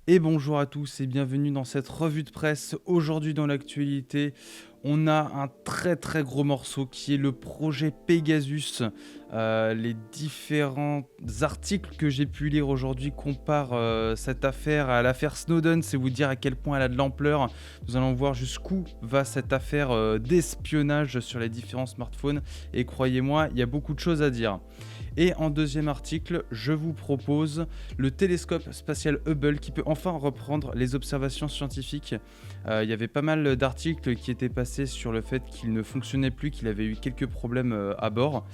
Et bonjour à tous et bienvenue dans cette revue de presse. Aujourd'hui dans l'actualité, on a un très gros morceau qui est le projet Pegasus. Les différents articles que j'ai pu lire aujourd'hui comparent cette affaire à l'affaire Snowden. C'est vous dire à quel point elle a de l'ampleur. Nous allons voir jusqu'où va cette affaire d'espionnage sur les différents smartphones. Et croyez-moi, il y a beaucoup de choses à dire. Et en deuxième article, je vous propose le télescope spatial Hubble qui peut enfin reprendre les observations scientifiques. Il y avait pas mal d'articles qui étaient passés sur le fait qu'il ne fonctionnait plus, qu'il avait eu quelques problèmes à bord.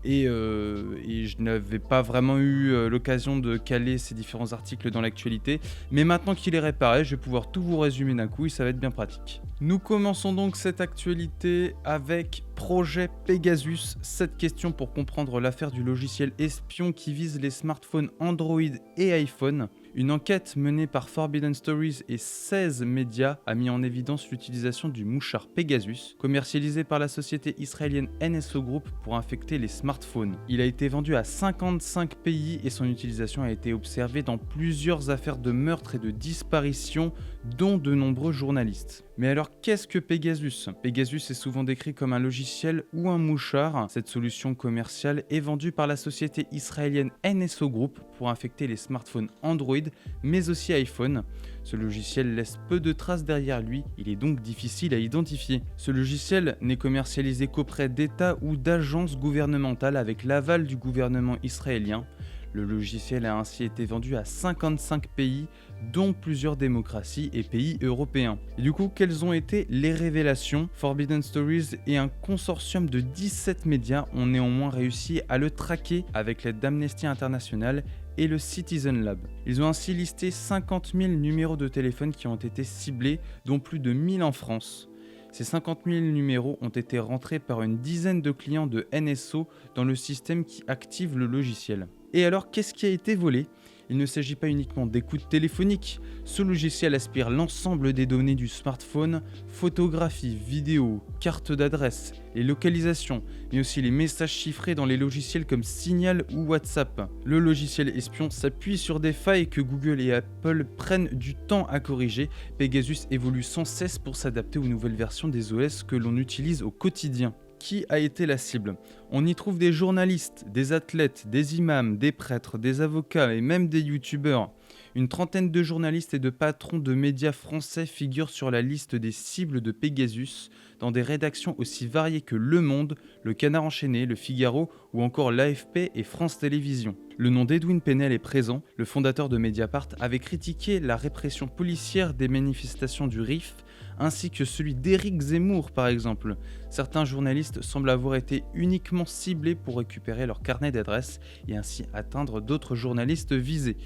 Et je n'avais pas vraiment eu l'occasion de caler ces différents articles dans l'actualité. Mais maintenant qu'il est réparé, je vais pouvoir tout vous résumer d'un coup et ça va être bien pratique. Nous commençons donc cette actualité avec projet Pegasus. 7 questions pour comprendre l'affaire du logiciel espion qui vise les smartphones Android et iPhone. Une enquête menée par Forbidden Stories et 16 médias a mis en évidence l'utilisation du mouchard Pegasus, commercialisé par la société israélienne NSO Group pour infecter les smartphones. Il a été vendu à 55 pays et son utilisation a été observée dans plusieurs affaires de meurtre et de disparition, dont de nombreux journalistes. Mais alors qu'est-ce que Pegasus ? Pegasus est souvent décrit comme un logiciel ou un mouchard. Cette solution commerciale est vendue par la société israélienne NSO Group pour infecter les smartphones Android mais aussi iPhone. Ce logiciel laisse peu de traces derrière lui, il est donc difficile à identifier. Ce logiciel n'est commercialisé qu'auprès d'États ou d'agences gouvernementales avec l'aval du gouvernement israélien. Le logiciel a ainsi été vendu à 55 pays, dont plusieurs démocraties et pays européens. Et du coup, quelles ont été les révélations ? Forbidden Stories et un consortium de 17 médias ont néanmoins réussi à le traquer avec l'aide d'Amnesty International et le Citizen Lab. Ils ont ainsi listé 50 000 numéros de téléphone qui ont été ciblés, dont plus de 1000 en France. Ces 50 000 numéros ont été rentrés par une dizaine de clients de NSO dans le système qui active le logiciel. Et alors, qu'est-ce qui a été volé ? Il ne s'agit pas uniquement d'écoute téléphonique. Ce logiciel aspire l'ensemble des données du smartphone, photographies, vidéos, cartes d'adresse, les localisations, mais aussi les messages chiffrés dans les logiciels comme Signal ou WhatsApp. Le logiciel espion s'appuie sur des failles que Google et Apple prennent du temps à corriger. Pegasus évolue sans cesse pour s'adapter aux nouvelles versions des OS que l'on utilise au quotidien. Qui a été la cible ? On y trouve des journalistes, des athlètes, des imams, des prêtres, des avocats et même des youtubeurs. Une trentaine de journalistes et de patrons de médias français figurent sur la liste des cibles de Pegasus dans des rédactions aussi variées que Le Monde, Le Canard Enchaîné, Le Figaro ou encore l'AFP et France Télévisions. Le nom d'Edwin Pennell est présent. Le fondateur de Mediapart avait critiqué la répression policière des manifestations du RIF ainsi que celui d'Éric Zemmour par exemple. Certains journalistes semblent avoir été uniquement ciblés pour récupérer leur carnet d'adresses et ainsi atteindre d'autres journalistes visés.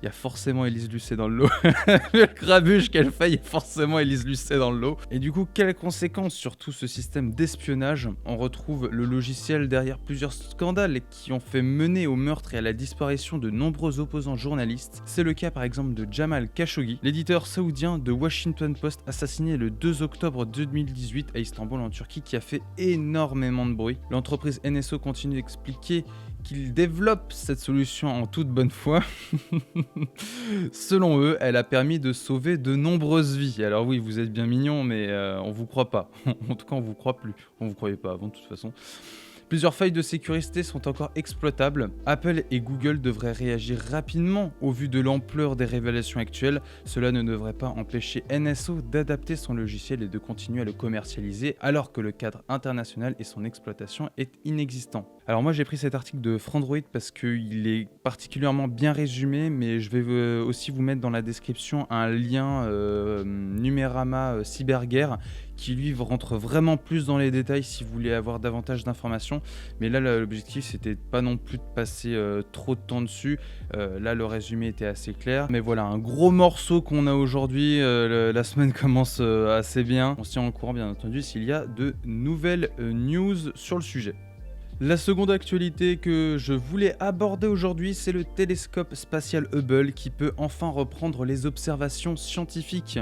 Il y a forcément Élise Lucet dans le lot. Le grabuge qu'elle fait, il y a forcément Élise Lucet dans le lot. Et du coup, quelles conséquences sur tout ce système d'espionnage ? On retrouve le logiciel derrière plusieurs scandales qui ont fait mener au meurtre et à la disparition de nombreux opposants journalistes. C'est le cas par exemple de Jamal Khashoggi, l'éditeur saoudien de Washington Post assassiné le 2 octobre 2018 à Istanbul en Turquie qui a fait énormément de bruit. L'entreprise NSO continue d'expliquer qu'ils développent cette solution en toute bonne foi. Selon eux, elle a permis de sauver de nombreuses vies. Alors oui, vous êtes bien mignons, mais on vous croit pas. En tout cas, on vous croit plus. On vous croyait pas avant de toute façon. Plusieurs failles de sécurité sont encore exploitables. Apple et Google devraient réagir rapidement au vu de l'ampleur des révélations actuelles. Cela ne devrait pas empêcher NSO d'adapter son logiciel et de continuer à le commercialiser alors que le cadre international et son exploitation est inexistant. Alors moi j'ai pris cet article de Frandroid parce qu'il est particulièrement bien résumé, mais je vais aussi vous mettre dans la description un lien Numérama Cyberguerre qui lui rentre vraiment plus dans les détails si vous voulez avoir davantage d'informations. Mais là l'objectif c'était pas non plus de passer trop de temps dessus. Là le résumé était assez clair. Mais voilà, un gros morceau qu'on a aujourd'hui. La semaine commence assez bien. On se tient au courant bien entendu s'il y a de nouvelles news sur le sujet. La seconde actualité que je voulais aborder aujourd'hui, c'est le télescope spatial Hubble qui peut enfin reprendre les observations scientifiques.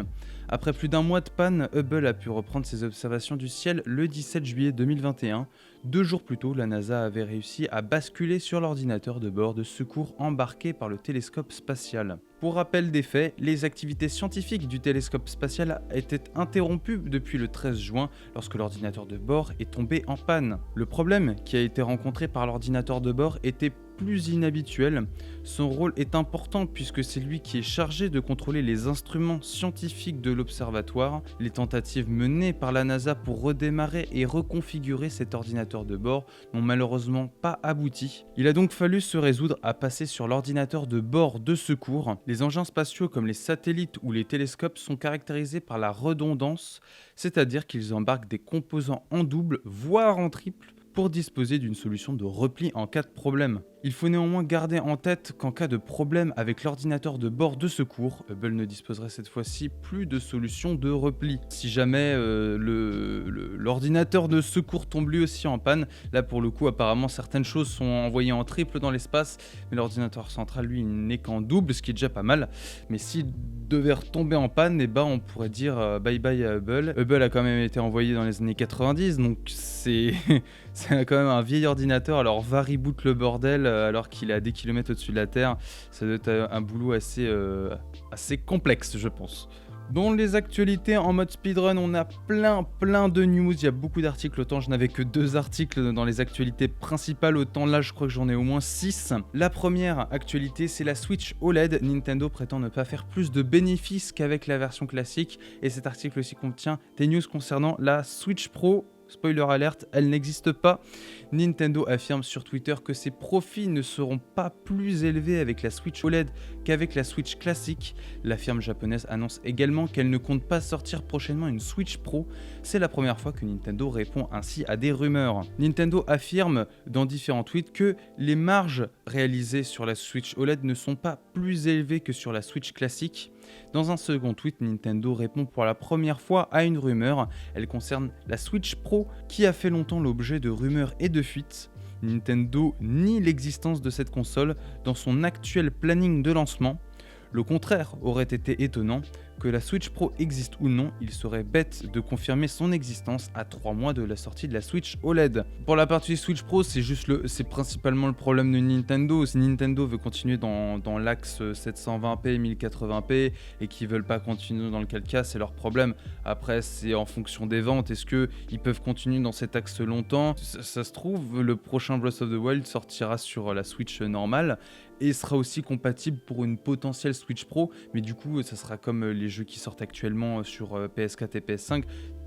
Après plus d'un mois de panne, Hubble a pu reprendre ses observations du ciel le 17 juillet 2021. 2 jours plus tôt, la NASA avait réussi à basculer sur l'ordinateur de bord de secours embarqué par le télescope spatial. Pour rappel des faits, les activités scientifiques du télescope spatial étaient interrompues depuis le 13 juin lorsque l'ordinateur de bord est tombé en panne. Le problème qui a été rencontré par l'ordinateur de bord était plus inhabituel. Son rôle est important puisque c'est lui qui est chargé de contrôler les instruments scientifiques de l'observatoire. Les tentatives menées par la NASA pour redémarrer et reconfigurer cet ordinateur de bord n'ont malheureusement pas abouti. Il a donc fallu se résoudre à passer sur l'ordinateur de bord de secours. Les engins spatiaux comme les satellites ou les télescopes sont caractérisés par la redondance, c'est-à-dire qu'ils embarquent des composants en double, voire en triple, pour disposer d'une solution de repli en cas de problème. Il faut néanmoins garder en tête qu'en cas de problème avec l'ordinateur de bord de secours, Hubble ne disposerait cette fois-ci plus de solution de repli. Si jamais l'ordinateur de secours tombe lui aussi en panne, là pour le coup apparemment certaines choses sont envoyées en triple dans l'espace, mais l'ordinateur central lui il n'est qu'en double, ce qui est déjà pas mal. Mais s'il devait retomber en panne, eh ben, on pourrait dire bye bye à Hubble. Hubble a quand même été envoyé dans les années 90, donc c'est quand même un vieil ordinateur, alors va reboot le bordel alors qu'il est à des kilomètres au-dessus de la Terre, ça doit être un boulot assez complexe je pense. Dans les actualités en mode speedrun, on a plein de news, il y a beaucoup d'articles, autant je n'avais que 2 articles dans les actualités principales, autant là je crois que j'en ai au moins 6. La première actualité c'est la Switch OLED, Nintendo prétend ne pas faire plus de bénéfices qu'avec la version classique, et cet article aussi contient des news concernant la Switch Pro. Spoiler alerte, elle n'existe pas. Nintendo affirme sur Twitter que ses profits ne seront pas plus élevés avec la Switch OLED qu'avec la Switch classique. La firme japonaise annonce également qu'elle ne compte pas sortir prochainement une Switch Pro. C'est la première fois que Nintendo répond ainsi à des rumeurs. Nintendo affirme dans différents tweets que les marges réalisées sur la Switch OLED ne sont pas plus élevées que sur la Switch classique. Dans un second tweet, Nintendo répond pour la première fois à une rumeur. Elle concerne la Switch Pro qui a fait longtemps l'objet de rumeurs et de fuites. Nintendo nie l'existence de cette console dans son actuel planning de lancement. Le contraire aurait été étonnant. Que la Switch Pro existe ou non, il serait bête de confirmer son existence à 3 mois de la sortie de la Switch OLED. Pour la partie Switch Pro, c'est principalement le problème de Nintendo. Si Nintendo veut continuer dans l'axe 720p, 1080p et qu'ils veulent pas continuer dans le 4K, c'est leur problème. Après, c'est en fonction des ventes. Est-ce qu'ils peuvent continuer dans cet axe longtemps ? Ça se trouve, le prochain Breath of the Wild sortira sur la Switch normale et sera aussi compatible pour une potentielle Switch Pro, mais du coup ça sera comme les jeux qui sortent actuellement sur PS4 et PS5,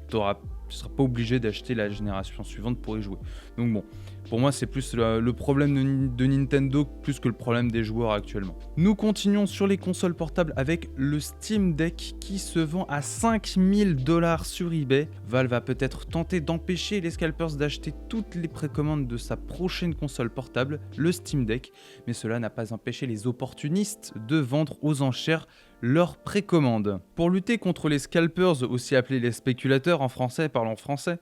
tu ne seras pas obligé d'acheter la génération suivante pour y jouer. Donc bon, pour moi c'est plus le problème de Nintendo plus que le problème des joueurs actuellement. Nous continuons sur les consoles portables avec le Steam Deck qui se vend à 5000$ sur eBay. Valve va peut-être tenter d'empêcher les scalpers d'acheter toutes les précommandes de sa prochaine console portable, le Steam Deck, mais cela n'a pas empêché les opportunistes de vendre aux enchères leurs précommandes. Pour lutter contre les scalpers, aussi appelés les spéculateurs en français, parlons français,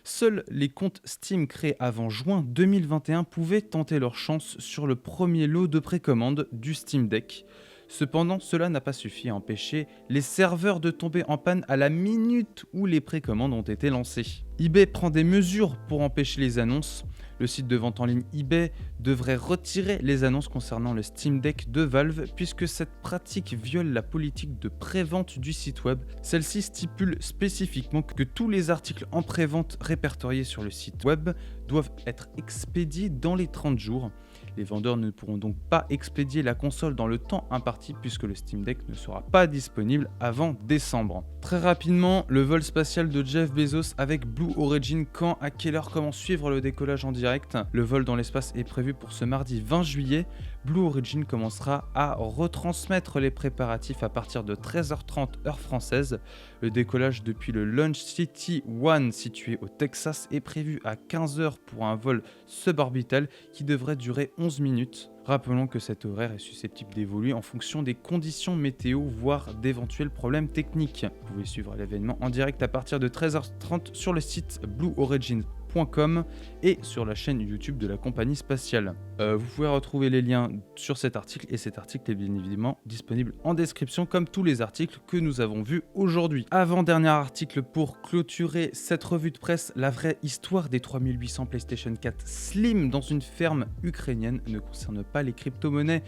seuls les comptes Steam créés avant juin 2021 pouvaient tenter leur chance sur le premier lot de précommandes du Steam Deck. Cependant, cela n'a pas suffi à empêcher les serveurs de tomber en panne à la minute où les précommandes ont été lancées. eBay prend des mesures pour empêcher les annonces. Le site de vente en ligne eBay devrait retirer les annonces concernant le Steam Deck de Valve puisque cette pratique viole la politique de prévente du site web. Celle-ci stipule spécifiquement que tous les articles en prévente répertoriés sur le site web doivent être expédiés dans les 30 jours. Les vendeurs ne pourront donc pas expédier la console dans le temps imparti puisque le Steam Deck ne sera pas disponible avant décembre. Très rapidement, le vol spatial de Jeff Bezos avec Blue Origin, quand, à quelle heure, comment suivre le décollage en direct. Le vol dans l'espace est prévu pour ce mardi 20 juillet. Blue Origin commencera à retransmettre les préparatifs à partir de 13h30 heure française. Le décollage depuis le Launch City 1 situé au Texas est prévu à 15h pour un vol suborbital qui devrait durer 11 minutes. Rappelons que cet horaire est susceptible d'évoluer en fonction des conditions météo, voire d'éventuels problèmes techniques. Vous pouvez suivre l'événement en direct à partir de 13h30 sur le site blueorigin.com. spatial.com et sur la chaîne YouTube de la compagnie spatiale. Vous pouvez retrouver les liens sur cet article et cet article est bien évidemment disponible en description comme tous les articles que nous avons vus aujourd'hui. Avant-dernier article pour clôturer cette revue de presse, la vraie histoire des 3800 PlayStation 4 Slim dans une ferme ukrainienne ne concerne pas les crypto-monnaies.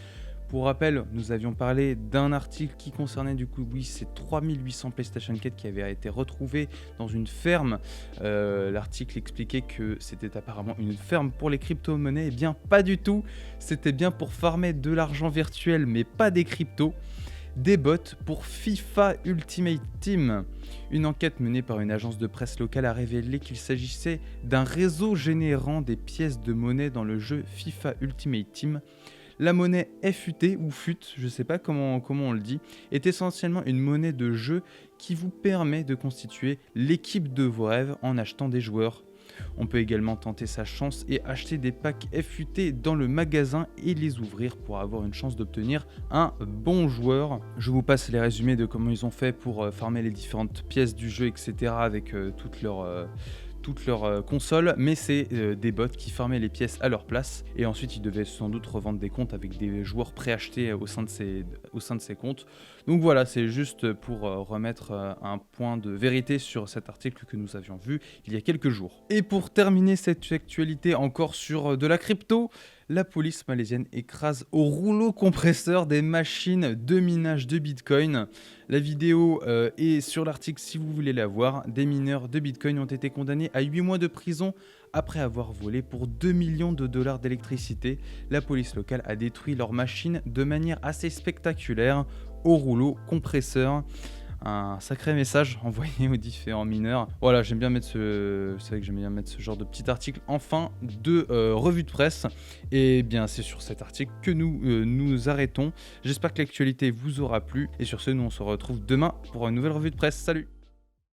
Pour rappel, nous avions parlé d'un article qui concernait du coup, oui, ces 3800 PlayStation 4 qui avaient été retrouvés dans une ferme. L'article expliquait que c'était apparemment une ferme pour les crypto-monnaies. Eh bien, pas du tout. C'était bien pour farmer de l'argent virtuel, mais pas des cryptos. Des bots pour FIFA Ultimate Team. Une enquête menée par une agence de presse locale a révélé qu'il s'agissait d'un réseau générant des pièces de monnaie dans le jeu FIFA Ultimate Team. La monnaie FUT ou FUT, je ne sais pas comment on le dit, est essentiellement une monnaie de jeu qui vous permet de constituer l'équipe de vos rêves en achetant des joueurs. On peut également tenter sa chance et acheter des packs FUT dans le magasin et les ouvrir pour avoir une chance d'obtenir un bon joueur. Je vous passe les résumés de comment ils ont fait pour farmer les différentes pièces du jeu, etc. avec toutes leurs consoles, mais c'est des bots qui farmaient les pièces à leur place et ensuite ils devaient sans doute revendre des comptes avec des joueurs préachetés au sein de ces comptes. Donc voilà, c'est juste pour remettre un point de vérité sur cet article que nous avions vu il y a quelques jours. Et pour terminer cette actualité encore sur de la crypto, la police malaisienne écrase au rouleau compresseur des machines de minage de Bitcoin. La vidéo est sur l'article si vous voulez la voir. Des mineurs de Bitcoin ont été condamnés à 8 mois de prison après avoir volé pour 2 millions de dollars d'électricité. La police locale a détruit leurs machines de manière assez spectaculaire au rouleau compresseur. Un sacré message envoyé aux différents mineurs. Voilà, j'aime bien mettre ce genre de petit article en fin de revue de presse. Et bien, c'est sur cet article que nous arrêtons. J'espère que l'actualité vous aura plu. Et sur ce, nous on se retrouve demain pour une nouvelle revue de presse. Salut!